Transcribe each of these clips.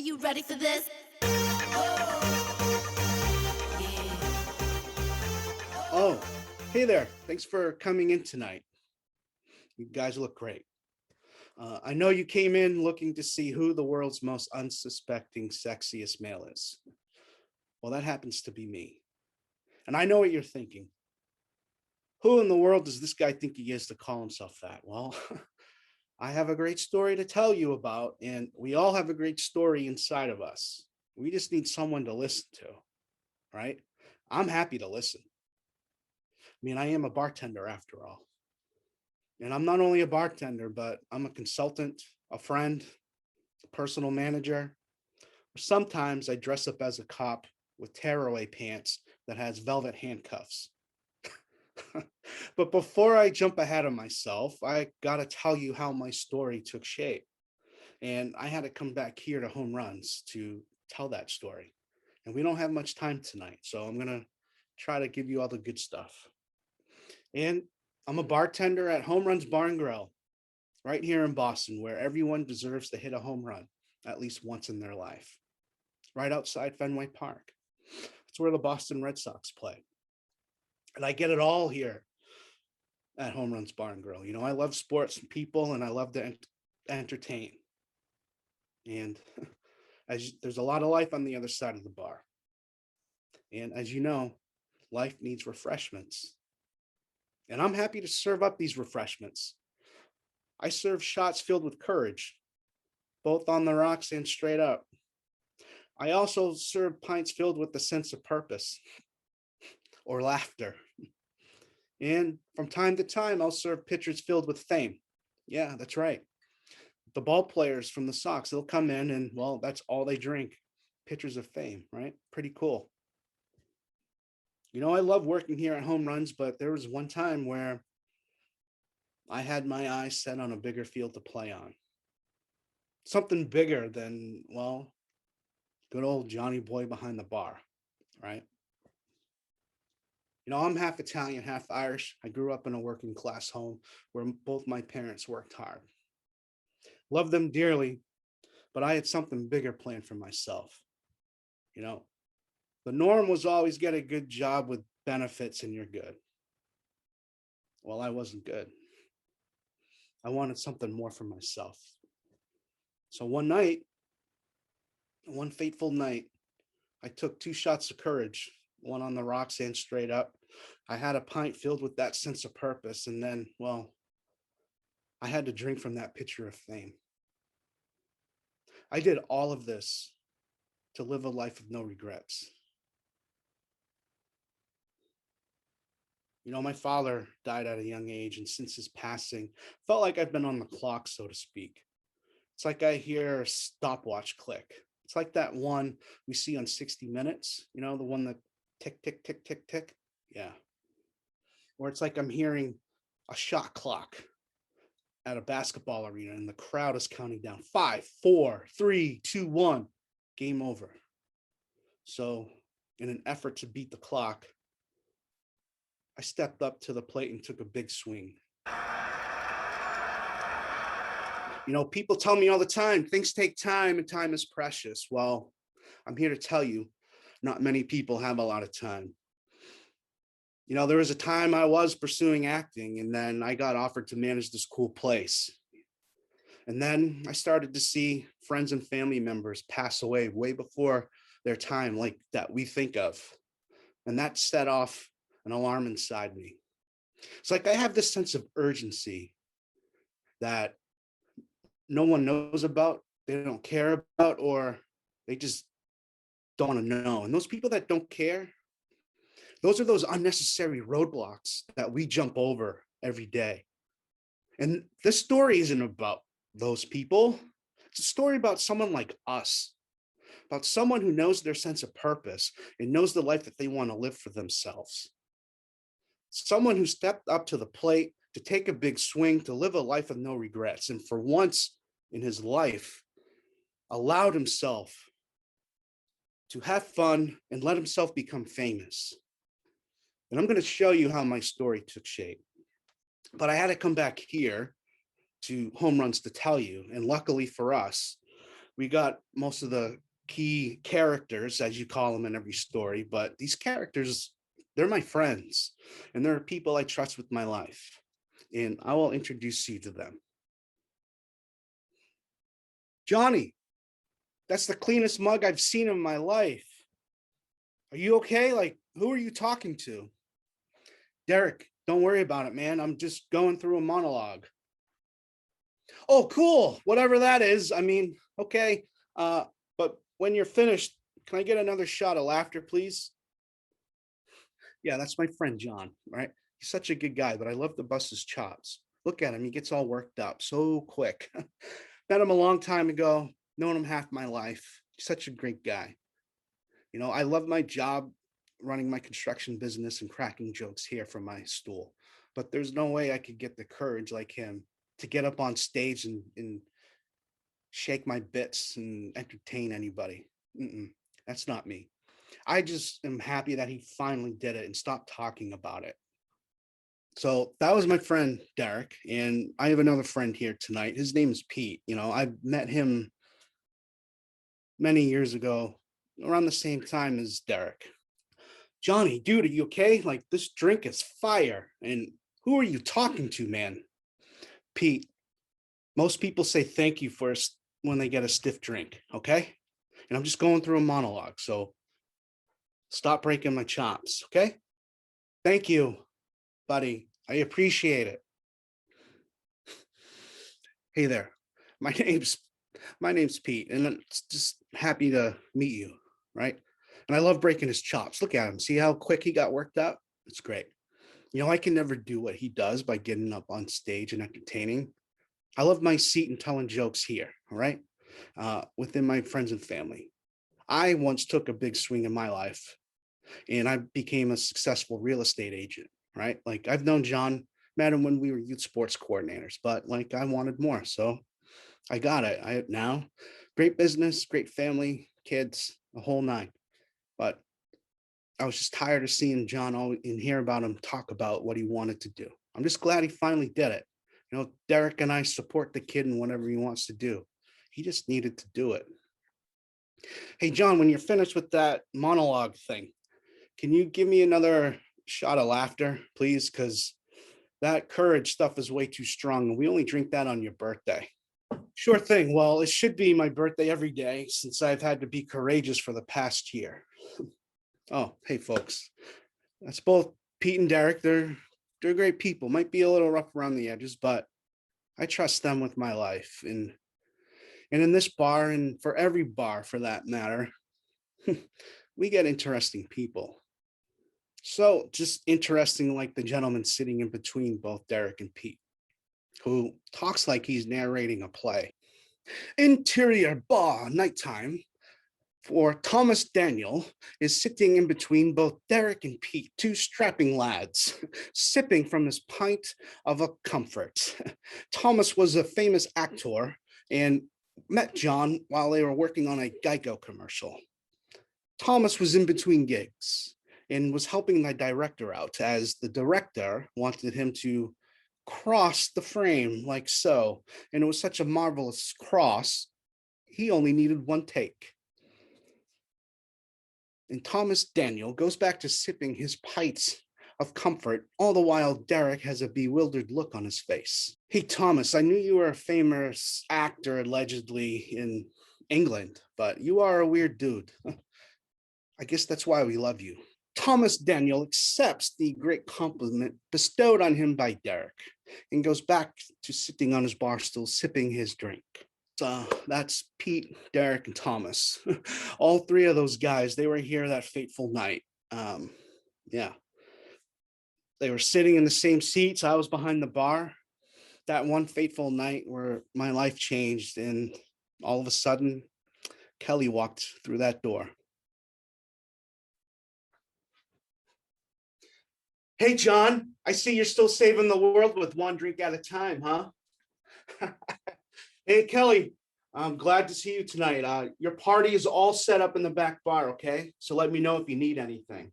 you ready for this? Oh, hey there. Thanks for coming in tonight. You guys look great. I know you came in looking to see who the world's most unsuspecting, sexiest male is. Well, that happens to be me. And I know what you're thinking. Who in the world does this guy think he is to call himself that? Well, I have a great story to tell you about, and we all have a great story inside of us. We just need someone to listen to, right? I'm happy to listen. I mean, I am a bartender after all. And I'm not only a bartender, but I'm a consultant, a friend, a personal manager. Sometimes I dress up as a cop with tearaway pants that has velvet handcuffs. But before I jump ahead of myself, I got to tell you how my story took shape. And I had to come back here to Home Runs to tell that story. And we don't have much time tonight, so I'm going to try to give you all the good stuff. And I'm a bartender at Home Runs Bar and Grill right here in Boston, where everyone deserves to hit a home run at least once in their life, right outside Fenway Park. It's where the Boston Red Sox play. And I get it all here at Home Runs Bar and Grill. You know, I love sports and people, and I love to entertain. And there's a lot of life on the other side of the bar. And as you know, life needs refreshments. And I'm happy to serve up these refreshments. I serve shots filled with courage, both on the rocks and straight up. I also serve pints filled with a sense of purpose or laughter. And from time to time, I'll serve pitchers filled with fame. Yeah, that's right. The ball players from the Sox, they'll come in and, well, that's all they drink. Pitchers of fame, right? Pretty cool. You know, I love working here at Home Runs, but there was one time where I had my eyes set on a bigger field to play on. Something bigger than, well, good old Johnny Boy behind the bar, right? You know, I'm half Italian, half Irish. I grew up in a working class home where both my parents worked hard. Love them dearly, but I had something bigger planned for myself. You know, the norm was always get a good job with benefits and you're good. Well, I wasn't good. I wanted something more for myself. So one fateful night, I took two shots of courage, one on the rocks and straight up. I had a pint filled with that sense of purpose. And then, well, I had to drink from that pitcher of fame. I did all of this to live a life of no regrets. You know, my father died at a young age, and since his passing, felt like I've been on the clock, so to speak. It's like I hear a stopwatch click. It's like that one we see on 60 Minutes, you know, the one that tick, tick, tick, tick, tick. Yeah. Or it's like I'm hearing a shot clock at a basketball arena and the crowd is counting down 5, 4, 3, 2, 1, game over. So, in an effort to beat the clock, I stepped up to the plate and took a big swing. You know, people tell me all the time, things take time and time is precious. Well, I'm here to tell you, not many people have a lot of time. You know, there was a time I was pursuing acting, and then I got offered to manage this cool place. And then I started to see friends and family members pass away way before their time, like that we think of. And that set off an alarm inside me. It's like I have this sense of urgency that no one knows about, they don't care about, or they just don't want to know. And those people that don't care, those are those unnecessary roadblocks that we jump over every day. And this story isn't about those people. It's a story about someone like us, about someone who knows their sense of purpose and knows the life that they want to live for themselves. Someone who stepped up to the plate to take a big swing, to live a life of no regrets. And for once in his life, allowed himself to have fun and let himself become famous. And I'm going to show you how my story took shape. But I had to come back here to Home Runs to tell you. And luckily for us, We got most of the key characters, as you call them in every story, but these characters, they're my friends and they're people I trust with my life. And I will introduce you to them. Johnny, that's the cleanest mug I've seen in my life. Are you okay? Like, who are you talking to? Derek, don't worry about it, man. I'm just going through a monologue. Oh, cool. Whatever that is. I mean, okay. But when you're finished, can I get another shot of laughter, please? Yeah, that's my friend John, right? He's such a good guy, but I love to bust his chops. Look at him. He gets all worked up so quick. Met him a long time ago, known him half my life. He's such a great guy. I love my job running my construction business and cracking jokes here from my stool, but there's no way I could get the courage like him to get up on stage and shake my bits and entertain anybody. That's not me. I just am happy that he finally did it and stopped talking about it. So that was my friend Derek, and I have another friend here tonight. His name is Pete. I met him many years ago, around the same time as Derek. Johnny, dude, are you okay? Like, this drink is fire. And who are you talking to, man? Pete, most people say thank you first when they get a stiff drink, okay? And I'm just going through a monologue, so stop breaking my chops, okay? Thank you, buddy. I appreciate it. Hey there. My name's my name's Pete, and I'm just happy to meet you, right? And I love breaking his chops. Look at him. See how quick he got worked up? It's great. I can never do what he does by getting up on stage and entertaining. I love my seat and telling jokes here, all right? Within my friends and family. I once took a big swing in my life and I became a successful real estate agent, right? Like, I've known John, met him when we were youth sports coordinators, but like, I wanted more. So I got it. I now great business, great family, kids, the whole nine. But I was just tired of seeing John and hear about him talk about what he wanted to do. I'm just glad he finally did it. Derek and I support the kid in whatever he wants to do. He just needed to do it. Hey, John, when you're finished with that monologue thing, can you give me another shot of laughter, please? Because that courage stuff is way too strong. And we only drink that on your birthday. Sure thing. Well, it should be my birthday every day since I've had to be courageous for the past year. Oh, hey, folks. That's both Pete and Derek. They're great people. Might be a little rough around the edges, but I trust them with my life. And in this bar, and for every bar for that matter, we get interesting people. So just interesting, like the gentleman sitting in between both Derek and Pete, who talks like he's narrating a play. Interior bar, nighttime, for Thomas Daniel is sitting in between both Derek and Pete, two strapping lads, sipping from his pint of a comfort. Thomas was a famous actor and met John while they were working on a Geico commercial. Thomas was in between gigs and was helping the director out, as the director wanted him to cross the frame like so. And it was such a marvelous cross, he only needed one take. And Thomas Daniel goes back to sipping his pints of comfort, all the while Derek has a bewildered look on his face. Hey, Thomas, I knew you were a famous actor allegedly in England, but you are a weird dude. I guess that's why we love you. Thomas Daniel accepts the great compliment bestowed on him by Derek and goes back to sitting on his bar stool, sipping his drink. That's Pete, Derek, and Thomas. All three of those guys, they were here that fateful night. Yeah, they were sitting in the same seats. I was behind the bar. That one fateful night where my life changed, and all of a sudden, Kelly walked through that door. Hey, John, I see you're still saving the world with one drink at a time, huh? Hey, Kelly, I'm glad to see you tonight. Your party is all set up in the back bar, okay? So let me know if you need anything.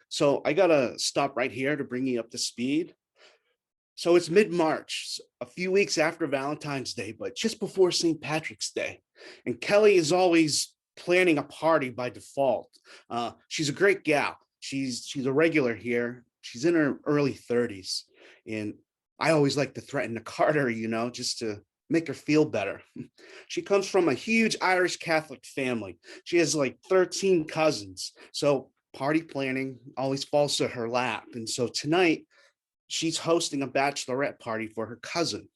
So I gotta stop right here to bring you up to speed. So it's mid-March, a few weeks after Valentine's Day, but just before St. Patrick's Day. And Kelly is always planning a party by default. She's a great gal. She's a regular here. She's in her early 30s. And I always like to threaten to card her, just to make her feel better. She comes from a huge Irish Catholic family. She has like 13 cousins. So party planning always falls to her lap. And so tonight, she's hosting a bachelorette party for her cousin.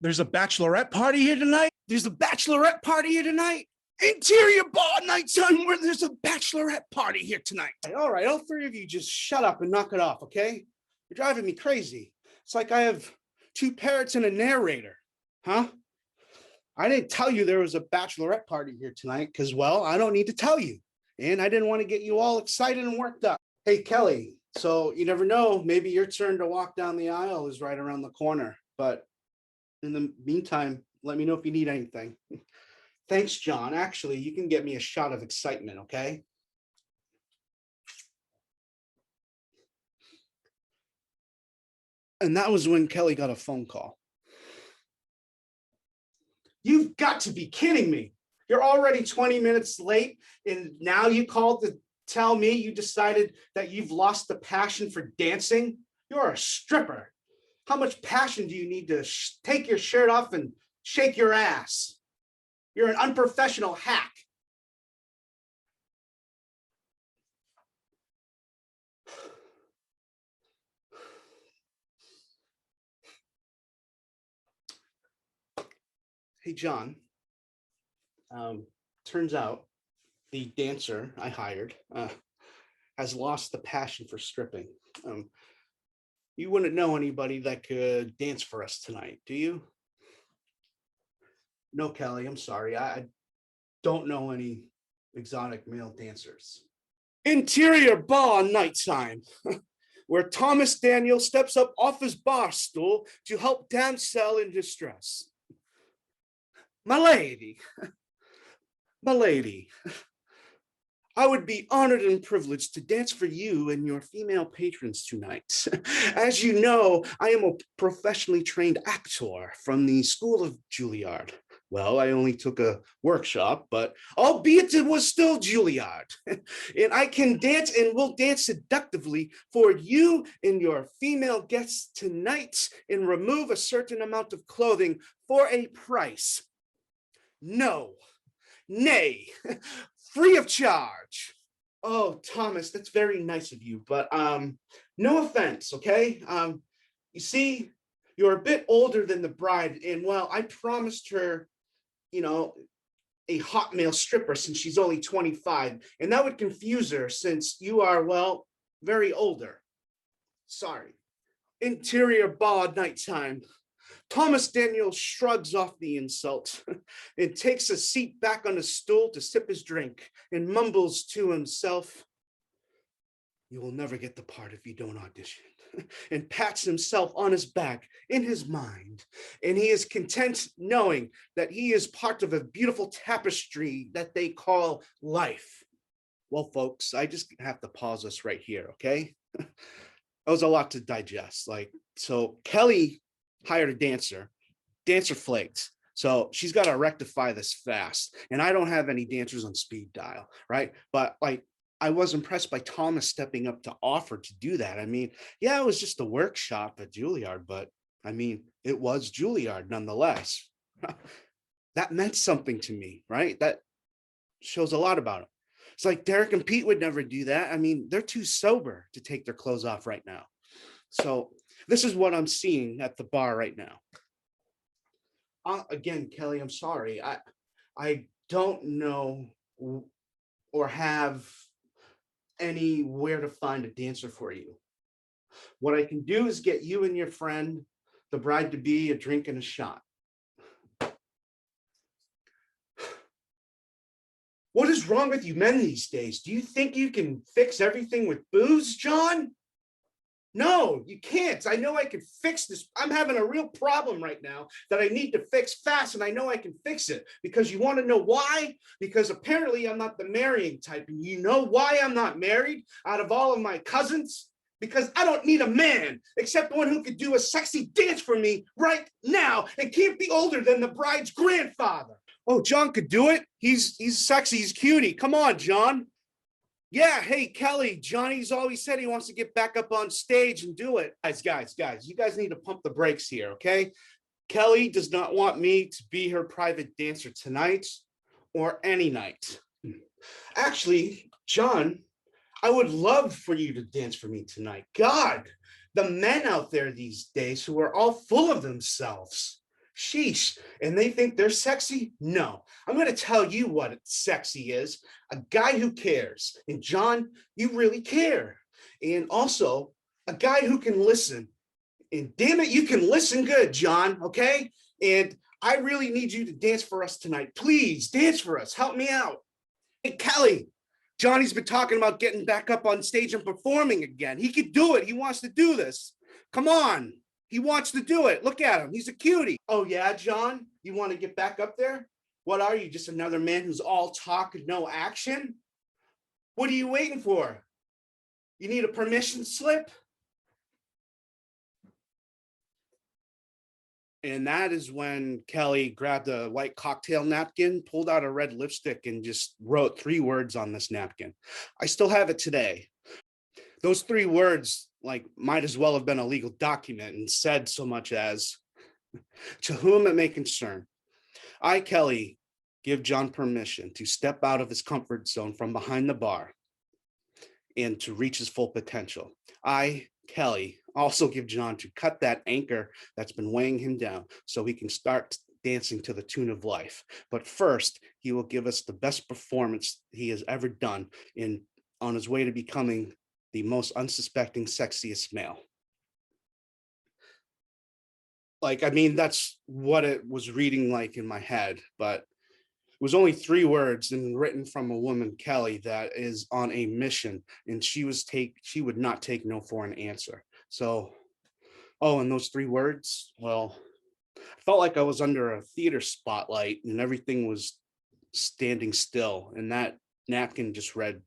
There's a bachelorette party here tonight? There's a bachelorette party here tonight? Interior bar nighttime where there's a bachelorette party here tonight. All right, all three of you just shut up and knock it off, okay? You're driving me crazy. It's like I have two parrots and a narrator, huh? I didn't tell you there was a bachelorette party here tonight because, well, I don't need to tell you. And I didn't want to get you all excited and worked up. Hey, Kelly, so you never know, maybe your turn to walk down the aisle is right around the corner. But in the meantime, let me know if you need anything. Thanks, John. Actually, you can get me a shot of excitement, okay? And that was when Kelly got a phone call. You've got to be kidding me. You're already 20 minutes late, and now you called to tell me you decided that you've lost the passion for dancing? You're a stripper. How much passion do you need to take your shirt off and shake your ass? You're an unprofessional hack. Hey, John. Turns out the dancer I hired has lost the passion for stripping. You wouldn't know anybody that could dance for us tonight, do you? No, Kelly, I'm sorry. I don't know any exotic male dancers. Interior bar nighttime, where Thomas Daniel steps up off his bar stool to help damsel in distress. My lady, my lady, I would be honored and privileged to dance for you and your female patrons tonight. As you know, I am a professionally trained actor from the School of Juilliard. Well, I only took a workshop, but albeit it was still Juilliard. And I can dance and will dance seductively for you and your female guests tonight and remove a certain amount of clothing for a price. No, nay, free of charge. Oh, Thomas, that's very nice of you, but no offense, okay? You see, you're a bit older than the bride, and well, I promised her, a hot male stripper since she's only 25, and that would confuse her since you are, well, very older. Sorry. Interior bar nighttime. Thomas Daniel shrugs off the insult and takes a seat back on his stool to sip his drink and mumbles to himself, "You will never get the part if you don't audition," and pats himself on his back in his mind. And he is content knowing that he is part of a beautiful tapestry that they call life. Well, folks, I just have to pause us right here, okay? That was a lot to digest. So Kelly hired a dancer flaked. So she's got to rectify this fast. And I don't have any dancers on speed dial, right? But I was impressed by Thomas stepping up to offer to do that. I mean, yeah, it was just a workshop at Juilliard, but I mean, it was Juilliard nonetheless. That meant something to me, right? That shows a lot about him. It's like Derek and Pete would never do that. I mean, they're too sober to take their clothes off right now. So this is what I'm seeing at the bar right now. Again, Kelly, I'm sorry. I don't know or have anywhere to find a dancer for you. What I can do is get you and your friend, the bride-to-be, a drink and a shot. What is wrong with you men these days? Do you think you can fix everything with booze, John? No, you can't. I know I can fix this. I'm having a real problem right now that I need to fix fast, and I know I can fix it. Because you want to know why? Because apparently I'm not the marrying type. And you know why I'm not married out of all of my cousins? because I don't need a man except one who could do a sexy dance for me right now and can't be older than the bride's grandfather. Oh, John could do it. He's sexy. He's cutie. Come on, John. Yeah, hey, Kelly, Johnny's always said he wants to get back up on stage and do it. Guys, you guys need to pump the brakes here, okay? Kelly does not want me to be her private dancer tonight or any night. Actually, John, I would love for you to dance for me tonight. God, the men out there these days who are all full of themselves. Sheesh, and they think they're sexy? No, I'm going to tell you what sexy is. A guy who cares. And John, you really care. And also, a guy who can listen. And damn it, you can listen good, John, okay? And I really need you to dance for us tonight. Please, dance for us. Help me out. Hey, Kelly, Johnny's been talking about getting back up on stage and performing again. He could do it. He wants to do this. Come on. He wants to do it. Look at him. He's a cutie. Oh, yeah, John? You want to get back up there? What are you, just another man who's all talk and no action? What are you waiting for? You need a permission slip? And that is when Kelly grabbed a white cocktail napkin, pulled out a red lipstick, and just wrote 3 words on this napkin. I still have it today. Those 3 words, might as well have been a legal document and said so much as, to whom it may concern, I, Kelly, give John permission to step out of his comfort zone from behind the bar and to reach his full potential. I, Kelly, also give John to cut that anchor that's been weighing him down so he can start dancing to the tune of life. But first, he will give us the best performance he has ever done on his way to becoming the most unsuspecting, sexiest male. That's what it was reading like in my head, but it was only 3 words and written from a woman, Kelly, that is on a mission, and she would not take no for an answer. So, and those 3 words, well, I felt like I was under a theater spotlight and everything was standing still. And that napkin just read,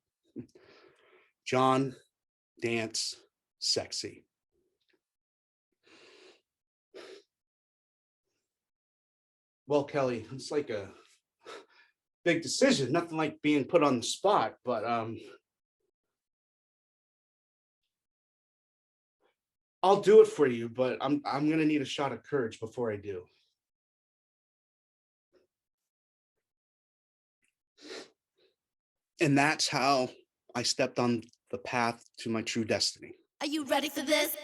John, dance, sexy. Well, Kelly, it's like a big decision, nothing like being put on the spot, but I'll do it for you, but I'm gonna need a shot of courage before I do. And that's how I stepped on the path to my true destiny. Are you ready for this?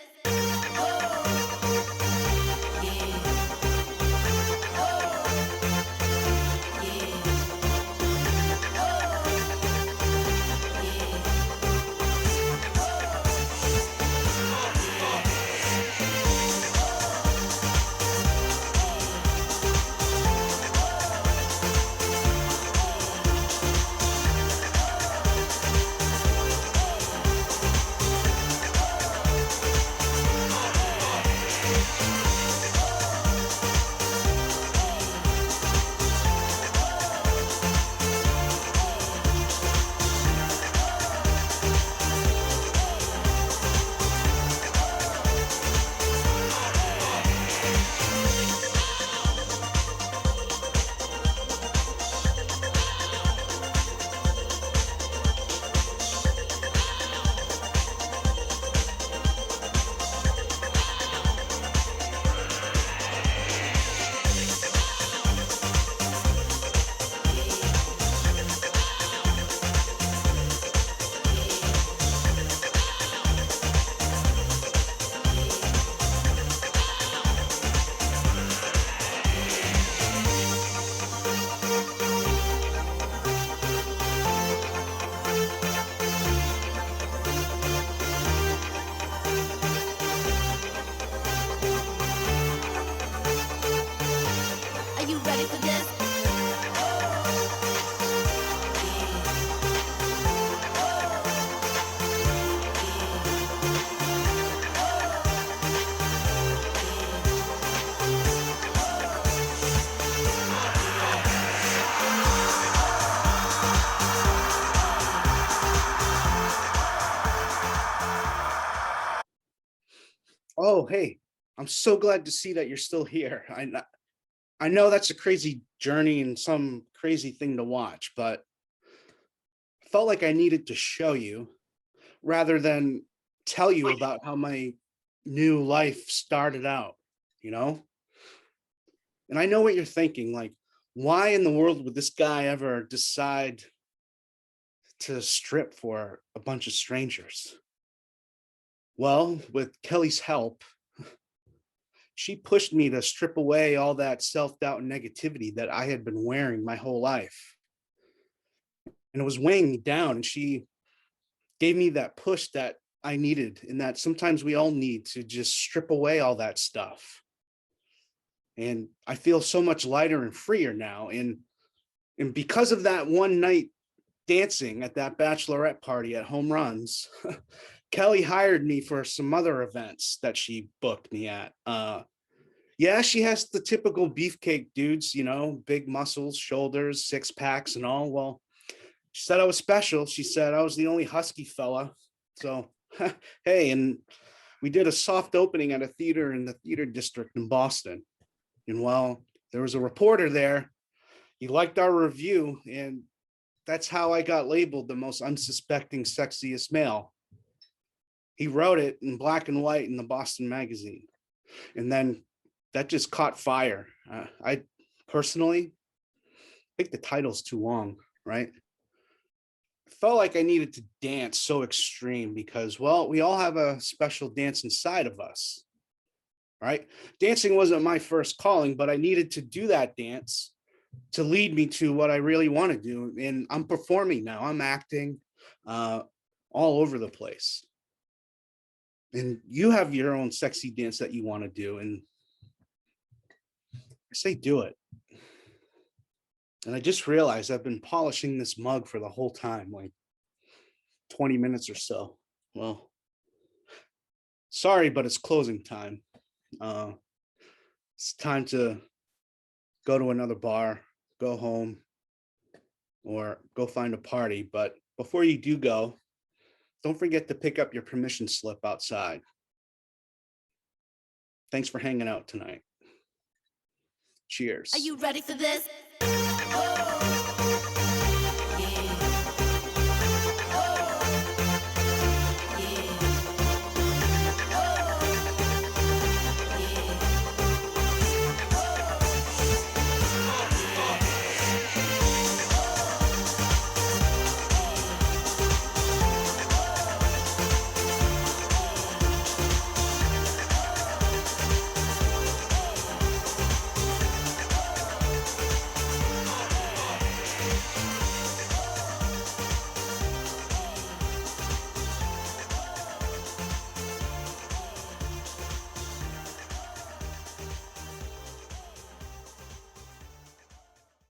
hey, I'm so glad to see that you're still here. I know that's a crazy journey and some crazy thing to watch, but I felt like I needed to show you rather than tell you about how my new life started out, you know? And I know what you're thinking, like, why in the world would this guy ever decide to strip for a bunch of strangers? Well, with Kelly's help, she pushed me to strip away all that self doubt and negativity that I had been wearing my whole life. And it was weighing me down. And she gave me that push that I needed, and that sometimes we all need to just strip away all that stuff. And I feel so much lighter and freer now. And because of that one night dancing at that bachelorette party at Home Runs, Kelly hired me for some other events that she booked me at. Yeah, she has the typical beefcake dudes, big muscles, shoulders, six packs, and all. Well, she said I was special. She said I was the only husky fella. So, hey, and we did a soft opening at a theater in the theater district in Boston. And while there was a reporter there, he liked our review, and that's how I got labeled the most unsuspecting, sexiest male. He wrote it in black and white in the Boston magazine. And then that just caught fire. I personally think the title's too long, right? I felt like I needed to dance so extreme because, well, we all have a special dance inside of us, right? Dancing wasn't my first calling, but I needed to do that dance to lead me to what I really want to do. And I'm performing now, I'm acting uh, all over the place. And you have your own sexy dance that you want to do. And I say, do it. And I just realized I've been polishing this mug for the whole time, like 20 minutes or so. Well, sorry, but it's closing time. Uh, it's time to go to another bar, go home, or go find a party. But before you do go, don't forget to pick up your permission slip outside. Thanks for hanging out tonight. Are Cheers. you ready for this?